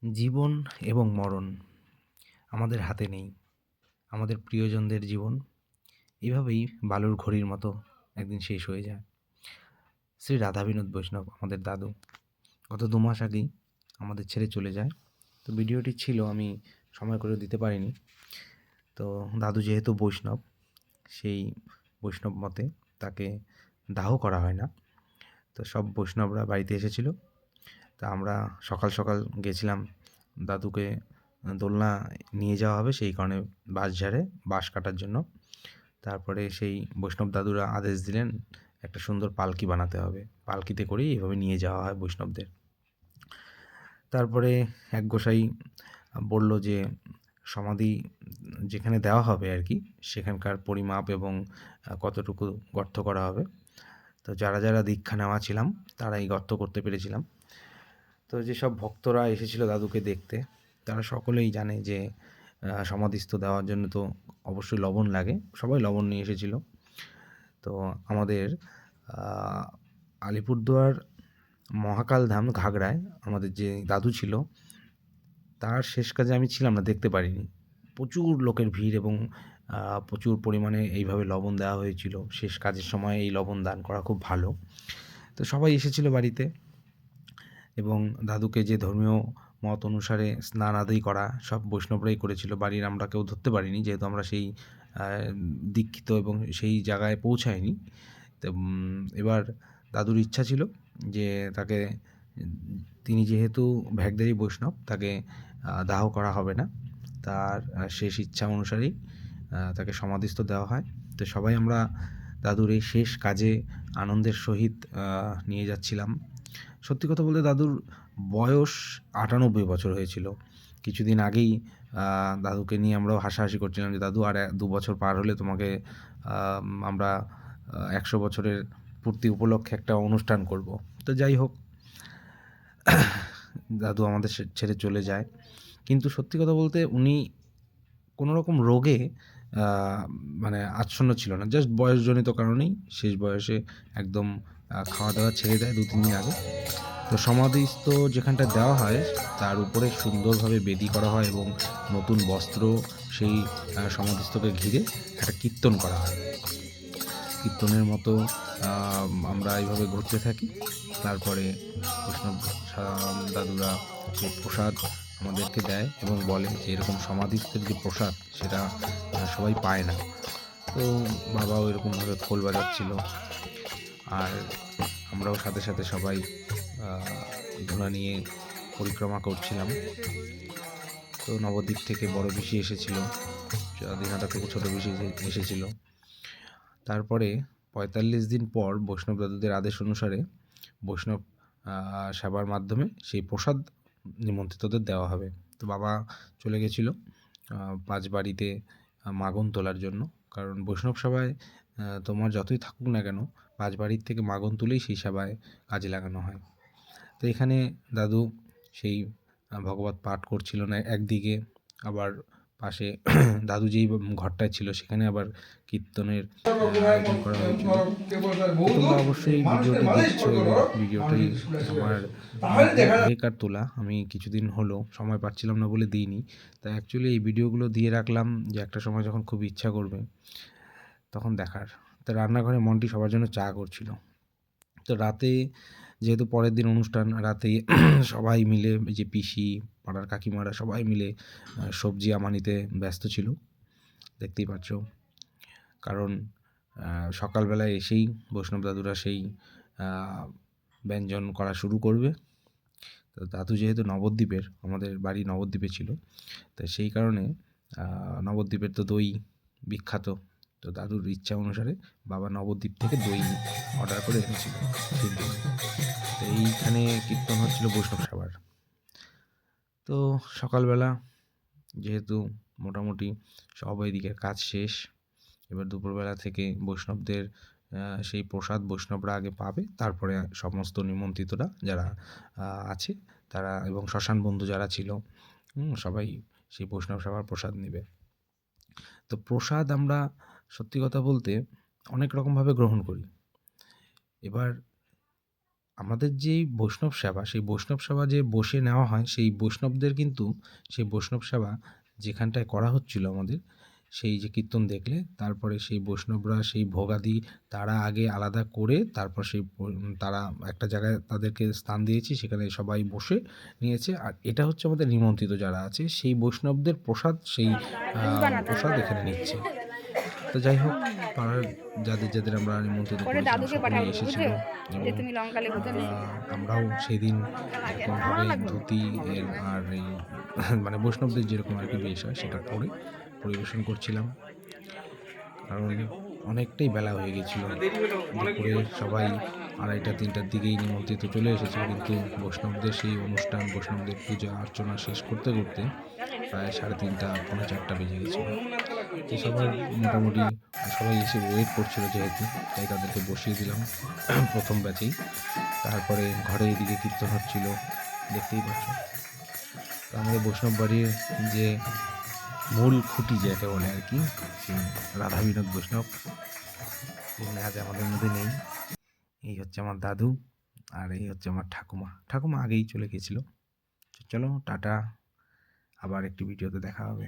জীবন এবং মরণ আমাদের হাতে নেই। আমাদের প্রিয়জনদের জীবন এভাবেই বালুর ঘড়ির মতো একদিন শেষ হয়ে যায়। শ্রী রাধা বিনোদ বৈষ্ণব আমাদের দাদু গত ২ মাস আগেই আমাদের ছেড়ে চলে যায়। তো ভিডিওটি ছিল আমি সময় করে দিতে পারিনি। তো দাদু যেহেতু বৈষ্ণব, সেই বৈষ্ণব মতে তাকে দাহ করা হয় না। তো সব বৈষ্ণবরা বাড়িতে এসেছিল। তা আমরা সকাল সকাল গেছিলাম দাদুকে দোলনা নিয়ে যাওয়া হবে সেই কারণে বাঁশঝাড়ে বাঁশ কাটার জন্য। তারপরে সেই বৈষ্ণব দাদুরা আদেশ দিলেন একটা সুন্দর পালকি বানাতে হবে। পালকিতে করেই এভাবে নিয়ে যাওয়া হয় বৈষ্ণবদের। তারপরে এক গোসাই বলল যে সমাধি যেখানে দেওয়া হবে আর কি, সেখানকার পরিমাপ এবং কতটুকু গর্ত করা হবে। তো যারা যারা দীক্ষা নেওয়া ছিলাম তারা এই গর্ত করতে পেরেছিলাম। তো যেসব ভক্তরা এসেছিল দাদুকে দেখতে, তারা সকলেই জানে যে সমাধিস্থ দেওয়ার জন্য তো অবশ্যই লবণ লাগে। সবাই লবণ নিয়ে এসেছিল। তো আমাদের আলিপুরদুয়ার মহাকালধাম ঘাগড়ায় আমাদের যে দাদু ছিল, তার শেষ কাজে আমি ছিলাম না, দেখতে পারিনি। প্রচুর লোকের ভিড় এবং প্রচুর পরিমাণে এইভাবে লবণ দেওয়া হয়েছিল। শেষ কাজের সময় এই লবণ দান করা খুব ভালো। তো সবাই এসেছিল বাড়িতে এবং দাদুকে যে ধর্মীয় মত অনুসারে স্নান আদি করা সব বৈষ্ণবরাই করেছিল। বাড়ির আমরা কেউ ধরতে পারিনি, যেহেতু আমরা সেই দীক্ষিত এবং সেই জায়গায় পৌঁছাইনি। তো এবার দাদুর ইচ্ছা ছিল যে তাকে, তিনি যেহেতু ভ্যাগদারি বৈষ্ণব, তাকে দাহ করা হবে না। তার শেষ ইচ্ছা অনুসারেই তাকে সমাধিস্থ দেওয়া হয়। তো সবাই আমরা দাদুর এই শেষ কাজে আনন্দের সহিত নিয়ে যাচ্ছিলাম। সত্যি কথা বলতে দাদুর বয়স ৯৮ বছর হয়েছিল। কিছুদিন আগেই দাদুকে নিয়ে আমরাও হাসাহাসি করছিলাম যে দাদু আর ২ বছর পার হলে তোমাকে আমরা ১০০ বছরের পূর্তি উপলক্ষে একটা অনুষ্ঠান করব। তো যাই হোক, দাদু আমাদের ছেড়ে চলে যায়। কিন্তু সত্যি কথা বলতে উনি কোনো রকম রোগে মানে আচ্ছন্ন ছিল না। জাস্ট বয়সজনিত কারণেই শেষ বয়সে একদম খাওয়া-দাওয়া ছেড়ে দেয় ২-৩ দিন আগে। তো সমাধিস্থ যেখানটায় দেওয়া হয় তার উপরে সুন্দরভাবে বেদি করা হয় এবং নতুন বস্ত্র সেই সমাধিস্থকে ঘিরে একটা কীর্তন করা হয়। কীর্তনের মতো আমরা এইভাবে ঘুরতে থাকি। তারপরে বৈষ্ণব দাদুরা সেই প্রসাদ আমাদেরকে দেয় এবং বলে যে এরকম সমাধিস্থের যে প্রসাদ সেটা সবাই পায় না। তো বাবাও এরকমভাবে খোল বাজাচ্ছিল আর আমরাও সাথে সাথে সবাই ধুনা নিয়ে পরিক্রমা করছিলাম। তো নবদ্বীপ থেকে বড় পিসি এসেছিল, দিনহাটা থেকে ছোট পিসি এসেছিল। তারপরে ৪৫ দিন পর বৈষ্ণব দাদুদের আদেশ অনুসারে বৈষ্ণব সেবার মাধ্যমে সেই প্রসাদ নিমন্ত্রিতদের দেওয়া হবে। তো বাবা চলে গেছিল পাঁচবাড়িতে মাগন তোলার জন্য। কারণ বৈষ্ণব সভায় তোমার যতই থাকুক না কেন, পাঁচবাড়ির থেকে মাগন তুলেই সেই সেবায় কাজে লাগানো হয়। তো এখানে দাদু সেই ভগবত পাঠ করছিল না একদিকে, আবার পাশে দাদু যেই ঘরটায় ছিল সেখানে আবার কীর্তনের আয়োজন করা হয়েছিল। তোমরা অবশ্যই ভিডিওটি দেখছো এবং ভিডিওটি আমার অনেক আগেকার তোলা, আমি কিছুদিন হলো সময় পাচ্ছিলাম না বলে দিইনি। তাই অ্যাকচুয়ালি এই ভিডিওগুলো দিয়ে রাখলাম যে একটা সময় যখন খুব ইচ্ছা করবে তখন দেখার। তা রান্নাঘরে মন্টি সবার জন্য চা করছিল। তো রাতে যেহেতু পরের দিন অনুষ্ঠান, রাতে সবাই মিলে এই যে পিসি, পাড়ার কাকিমারা সবাই মিলে সবজি আমানিতে ব্যস্ত ছিল, দেখতেই পাচ্ছ। কারণ সকালবেলায় এসেই বৈষ্ণব দাদুরা সেই ব্যঞ্জন করা শুরু করবে। তো দাদু যেহেতু নবদ্বীপের, আমাদের বাড়ি নবদ্বীপে ছিল, তাই সেই কারণে নবদ্বীপের তো দই বিখ্যাত। তো দাদুর ইচ্ছা অনুসারে বাবা নবদ্বীপ থেকে দই অর্ডার করে এনেছিল সেই দিন। তো এইখানে কীর্তন হচ্ছিল বৈষ্ণব সভার। তো সকালবেলা যেহেতু মোটামুটি সব এদিকের কাজ শেষ, এবার দুপুরবেলা থেকে বৈষ্ণবদের সেই প্রসাদ বৈষ্ণবরা আগে পাবে, তারপরে সমস্ত নিমন্ত্রিতরা যারা আছে তারা এবং শ্মশান বন্ধু যারা ছিল সবাই সেই বৈষ্ণব সভার প্রসাদ নেবে। তো প্রসাদ আমরা সত্যি কথা বলতে অনেক রকমভাবে গ্রহণ করি। এবার আমাদের যেই বৈষ্ণব সেবা, সেই বৈষ্ণব সেবা যে বসে নেওয়া হয়, সেই বৈষ্ণবদের কিন্তু সেই বৈষ্ণব সেবা যেখানটায় করা হচ্ছিল আমাদের, সেই যে কীর্তন দেখলে, তারপরে সেই বৈষ্ণবরা সেই ভোগাদি তারা আগে আলাদা করে তারপর সেই তারা একটা জায়গায় তাদেরকে স্থান দিয়েছি, সেখানে সবাই বসে নিয়েছে। আর এটা হচ্ছে আমাদের নিমন্ত্রিত যারা আছে, সেই বৈষ্ণবদের প্রসাদ, সেই প্রসাদ এখানে নিচ্ছে। তো যাই হোক, পাড়ার যাদের আমরা নিমন্ত্রিত পরে করেছিলাম দাদুকে সকলেই পাঠাবো এসেছিল বুঝছো, যে এবং তুমি লঙ্কা লেবু ধরে আমরাও সেদিন যেরকমভাবে ধুতি আর এই মানে বৈষ্ণবদের যেরকম আর কি বেশ হয় সেটা পরে পরিবেশন করছিলাম। কারণ অনেকটাই বেলা হয়ে গেছিল, দুপুরে সবাই 2:30-3টার দিকেই নিমন্ত্রিত চলে এসেছিল, কিন্তু বৈষ্ণবদের সেই অনুষ্ঠান, বৈষ্ণবদের পূজা অর্চনা শেষ করতে করতে প্রায় 3:30 পৌনে 4টা বেজে গেছিলো। তো সবার মোটামুটি সবাই এসে ওয়েট করছিল যেহেতু, তাই তাদেরকে বসিয়ে দিলাম প্রথম ব্যাচেই। তারপরে ঘরে এদিকে কীর্তন হচ্ছিল, দেখতেই পাচ্ছ। তো আমাদের বৈষ্ণব বাড়ির যে মূল খুঁটি যাকে বলে আর কি, সেই রাধা বিনোদ বৈষ্ণব, যিনি আজ আমাদের মধ্যে নেই। এই হচ্ছে আমার দাদু, আর এই হচ্ছে আমার ঠাকুমা। ঠাকুমা আগেই চলে গেছিল। চলো টাটা, আবার একটি ভিডিওতে দেখা হবে।